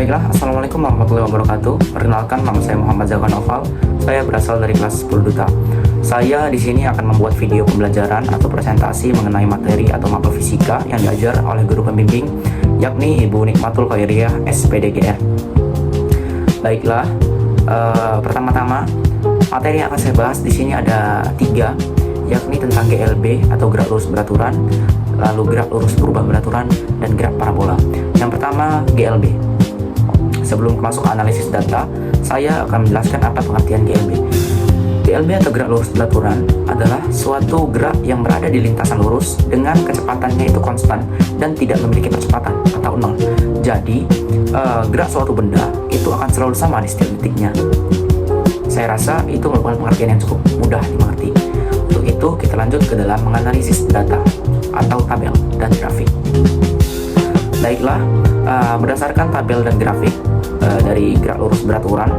Baiklah, Assalamualaikum warahmatullahi wabarakatuh. Perkenalkan, nama saya Muhammad Zaka Noval. Saya berasal dari kelas 10 Duta. Saya di sini akan membuat video pembelajaran atau presentasi mengenai materi atau mapel fisika yang diajar oleh guru pembimbing, yakni Ibu Nikmatul Khairiyah, SPDGR. Baiklah, pertama-tama materi yang akan saya bahas di sini ada 3, yakni tentang GLB atau gerak lurus beraturan, lalu gerak lurus berubah beraturan, dan gerak parabola. Yang pertama, GLB. Sebelum masuk analisis data, saya akan menjelaskan apa pengertian GLB. GLB atau gerak lurus beraturan adalah suatu gerak yang berada di lintasan lurus dengan kecepatannya itu konstan dan tidak memiliki percepatan atau nol. Jadi, gerak suatu benda itu akan selalu sama di setiap detiknya. Saya rasa itu merupakan pengertian yang cukup mudah dimengerti. Untuk itu, kita lanjut ke dalam menganalisis data atau tabel dan grafik. Baiklah, berdasarkan tabel dan grafik dari gerak lurus beraturan,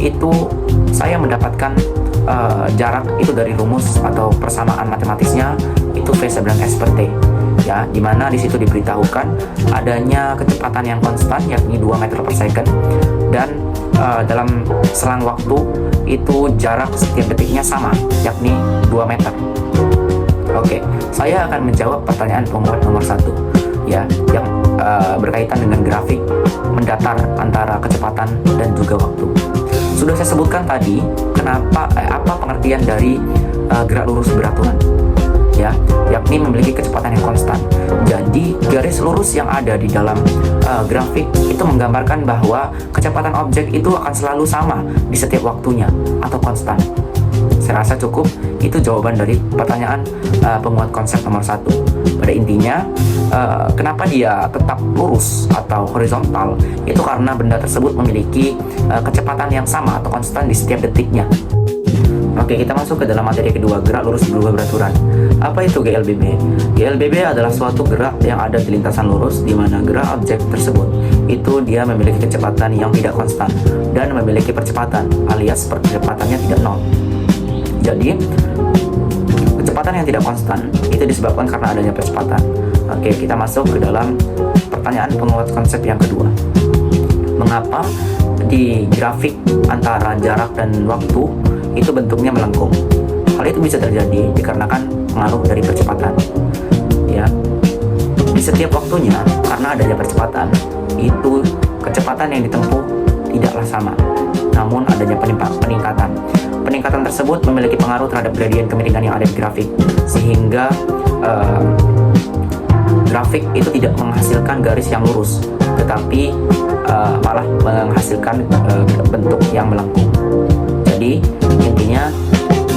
itu saya mendapatkan jarak itu dari rumus atau persamaan matematisnya itu V sama dengan S per T, ya, dimana di situ diberitahukan adanya kecepatan yang konstan yakni 2 meter per second, dan dalam selang waktu itu jarak setiap detiknya sama yakni 2 meter. Oke, saya akan menjawab pertanyaan penguat nomor 1, ya, yang berkaitan dengan grafik mendatar antara kecepatan dan juga waktu. Sudah saya sebutkan tadi apa pengertian dari gerak lurus beraturan, ya, yakni memiliki kecepatan yang konstan. Jadi garis lurus yang ada di dalam grafik itu menggambarkan bahwa kecepatan objek itu akan selalu sama di setiap waktunya atau konstan. Saya rasa cukup itu jawaban dari pertanyaan penguat konsep nomor 1. Pada intinya, kenapa dia tetap lurus atau horizontal, itu karena benda tersebut memiliki kecepatan yang sama atau konstan di setiap detiknya. Oke, kita masuk ke dalam materi kedua, gerak lurus berubah beraturan. Apa itu GLBB? GLBB adalah suatu gerak yang ada di lintasan lurus, di mana gerak objek tersebut itu dia memiliki kecepatan yang tidak konstan dan memiliki percepatan alias percepatannya tidak nol. Jadi, kecepatan yang tidak konstan itu disebabkan karena adanya percepatan. Oke, kita masuk ke dalam pertanyaan penguat konsep yang kedua. Mengapa di grafik antara jarak dan waktu itu bentuknya melengkung? Hal itu bisa terjadi dikarenakan pengaruh dari percepatan. Ya, di setiap waktunya karena adanya percepatan, itu kecepatan yang ditempuh tidaklah sama, namun adanya peningkatan. Peningkatan tersebut memiliki pengaruh terhadap gradien kemiringan yang ada di grafik, sehingga grafik itu tidak menghasilkan garis yang lurus, tetapi malah menghasilkan bentuk yang melengkung. Jadi intinya,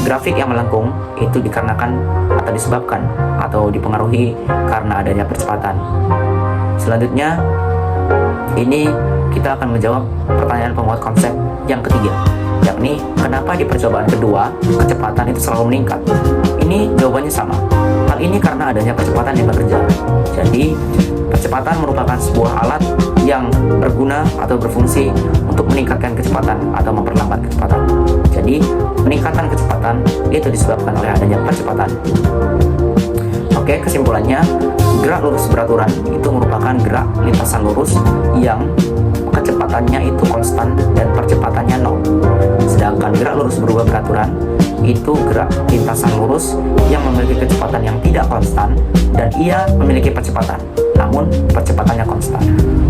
grafik yang melengkung itu dikarenakan atau disebabkan atau dipengaruhi karena adanya percepatan. Selanjutnya, ini kita akan menjawab pertanyaan penguat konsep yang ketiga, yakni kenapa di percobaan kedua kecepatan itu selalu meningkat. Ini jawabannya sama. Hal ini karena adanya percepatan yang bekerja. Jadi, percepatan merupakan sebuah alat yang berguna atau berfungsi untuk meningkatkan kecepatan atau memperlambat kecepatan. Jadi, peningkatan kecepatan itu disebabkan oleh adanya percepatan. Oke, kesimpulannya, gerak lurus beraturan itu merupakan gerak lintasan lurus yang kecepatannya itu konstan dan percepatannya nol. Sedangkan gerak lurus berubah beraturan itu gerak lintasan lurus yang memiliki kecepatan yang tidak konstan dan ia memiliki percepatan, namun percepatannya konstan.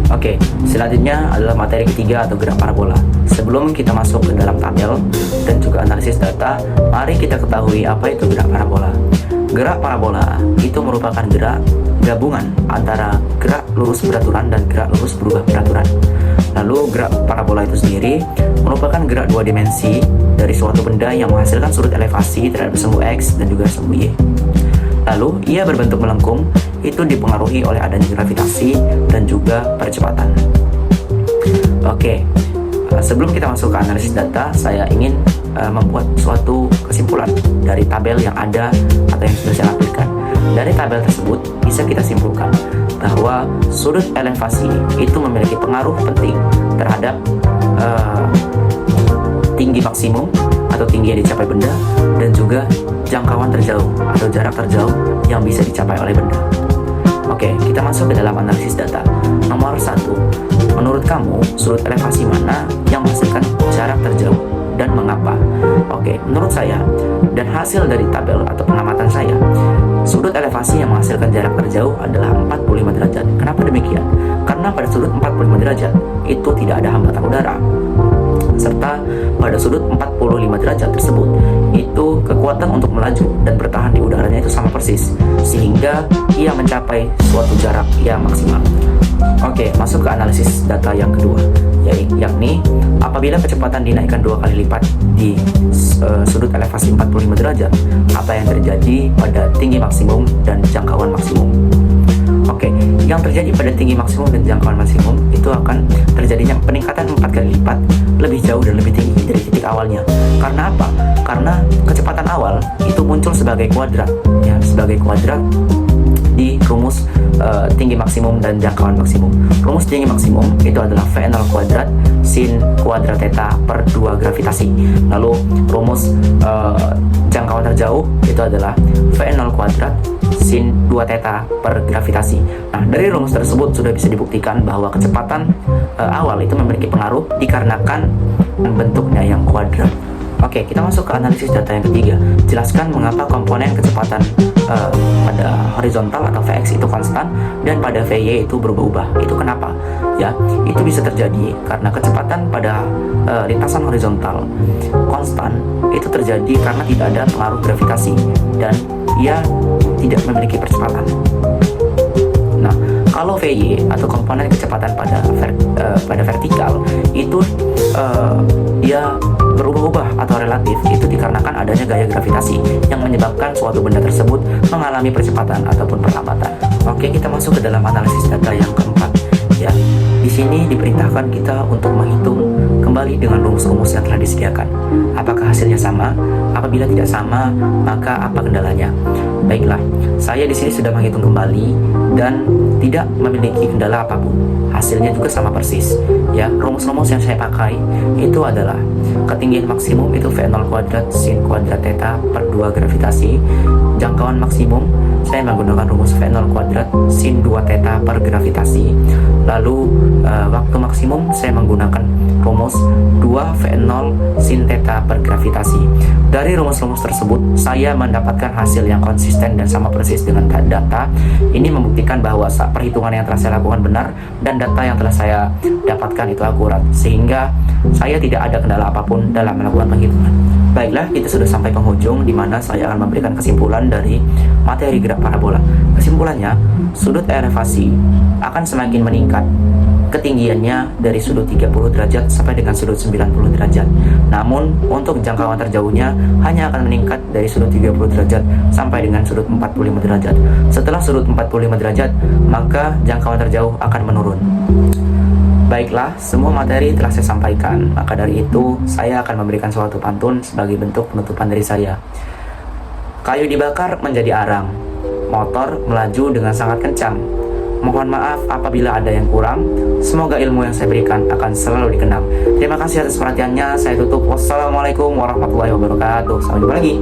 Oke, selanjutnya adalah materi ketiga atau gerak parabola. Sebelum kita masuk ke dalam tabel dan juga analisis data, mari kita ketahui apa itu gerak parabola. Gerak parabola itu merupakan gerak gabungan antara gerak lurus beraturan dan gerak lurus berubah beraturan. Lalu gerak parabola itu sendiri merupakan gerak 2 dimensi dari suatu benda yang menghasilkan sudut elevasi terhadap semu X dan juga semu Y. Lalu ia berbentuk melengkung, itu dipengaruhi oleh adanya gravitasi dan juga percepatan. Oke, sebelum kita masuk ke analisis data, saya ingin membuat suatu kesimpulan dari tabel yang ada atau yang sudah saya lampirkan. Dari tabel tersebut bisa kita simpulkan bahwa sudut elevasi itu memiliki pengaruh penting terhadap tinggi maksimum atau tinggi yang dicapai benda dan juga jangkauan terjauh atau jarak terjauh yang bisa dicapai oleh benda. Oke, kita masuk ke dalam analisis data. Nomor 1, menurut kamu sudut elevasi mana yang menghasilkan jarak terjauh dan mengapa? Oke, menurut saya dan hasil dari tabel atau pengamatan saya, sudut elevasi yang menghasilkan jarak terjauh adalah 45 derajat. Kenapa demikian? Karena pada sudut 45 derajat itu tidak ada hambatan udara, serta pada sudut 45 derajat tersebut itu kekuatan untuk melaju dan bertahan di udaranya itu sama persis, sehingga ia mencapai suatu jarak yang maksimal. Oke, masuk ke analisis data yang kedua, yakni apabila kecepatan dinaikkan 2 kali lipat di sudut elevasi 45 derajat, apa yang terjadi pada tinggi maksimum dan jangkauan maksimum? Oke, yang terjadi pada tinggi maksimum dan jangkauan maksimum itu akan terjadinya peningkatan 4 kali lipat lebih jauh dan lebih tinggi dari titik awalnya. Karena apa? Karena kecepatan awal itu muncul sebagai kuadrat, ya, sebagai kuadrat di rumus tinggi maksimum dan jangkauan maksimum. Rumus tinggi maksimum itu adalah V0 kuadrat sin kuadrat theta per 2 gravitasi. Lalu rumus jangkauan terjauh itu adalah V0 kuadrat sin 2 theta per gravitasi. Nah, dari rumus tersebut sudah bisa dibuktikan bahwa kecepatan awal itu memiliki pengaruh dikarenakan bentuknya yang kuadrat. Oke, kita masuk ke analisis data yang ketiga. Jelaskan mengapa komponen kecepatan pada horizontal atau Vx itu konstan dan pada Vy itu berubah-ubah. Itu kenapa? Ya, itu bisa terjadi karena kecepatan pada lintasan horizontal konstan itu terjadi karena tidak ada pengaruh gravitasi dan ia tidak memiliki percepatan. Nah, kalau Vy atau komponen kecepatan pada vertikal itu ia berubah-ubah atau relatif, itu dikarenakan adanya gaya gravitasi yang menyebabkan suatu benda tersebut mengalami percepatan ataupun perlambatan. Oke, kita masuk ke dalam analisis data yang keempat. Ya, di sini diperintahkan kita untuk menghitung kembali dengan rumus-rumus yang telah disediakan. Apakah hasilnya sama? Apabila tidak sama, maka apa kendalanya? Baiklah, saya di sini sudah menghitung kembali dan tidak memiliki kendala apapun. Hasilnya juga sama persis. Ya, rumus-rumus yang saya pakai itu adalah ketinggian maksimum itu V0 kuadrat sin kuadrat theta per 2 gravitasi. Jangkauan maksimum saya menggunakan rumus V0 kuadrat sin 2 theta per gravitasi. Lalu waktu maksimum saya menggunakan rumus 2V0 sin theta per gravitasi. Dari rumus-rumus tersebut saya mendapatkan hasil yang konsisten dan sama persis dengan data. Ini membuktikan bahwa perhitungan yang telah saya lakukan benar dan data yang telah saya dapatkan itu akurat, sehingga saya tidak ada kendala apapun dalam melakukan penghitungan. Baiklah, kita sudah sampai penghujung di mana saya akan memberikan kesimpulan dari materi gerak parabola. Kesimpulannya, sudut elevasi akan semakin meningkat ketinggiannya dari sudut 30 derajat sampai dengan sudut 90 derajat. Namun, untuk jangkauan terjauhnya hanya akan meningkat dari sudut 30 derajat sampai dengan sudut 45 derajat. Setelah sudut 45 derajat, maka jangkauan terjauh akan menurun. Baiklah, semua materi telah saya sampaikan. Maka dari itu, saya akan memberikan suatu pantun sebagai bentuk penutupan dari saya. Kayu dibakar menjadi arang, motor melaju dengan sangat kencang. Mohon maaf apabila ada yang kurang. Semoga ilmu yang saya berikan akan selalu dikenang. Terima kasih atas perhatiannya. Saya tutup. Wassalamualaikum warahmatullahi wabarakatuh. Sampai jumpa lagi.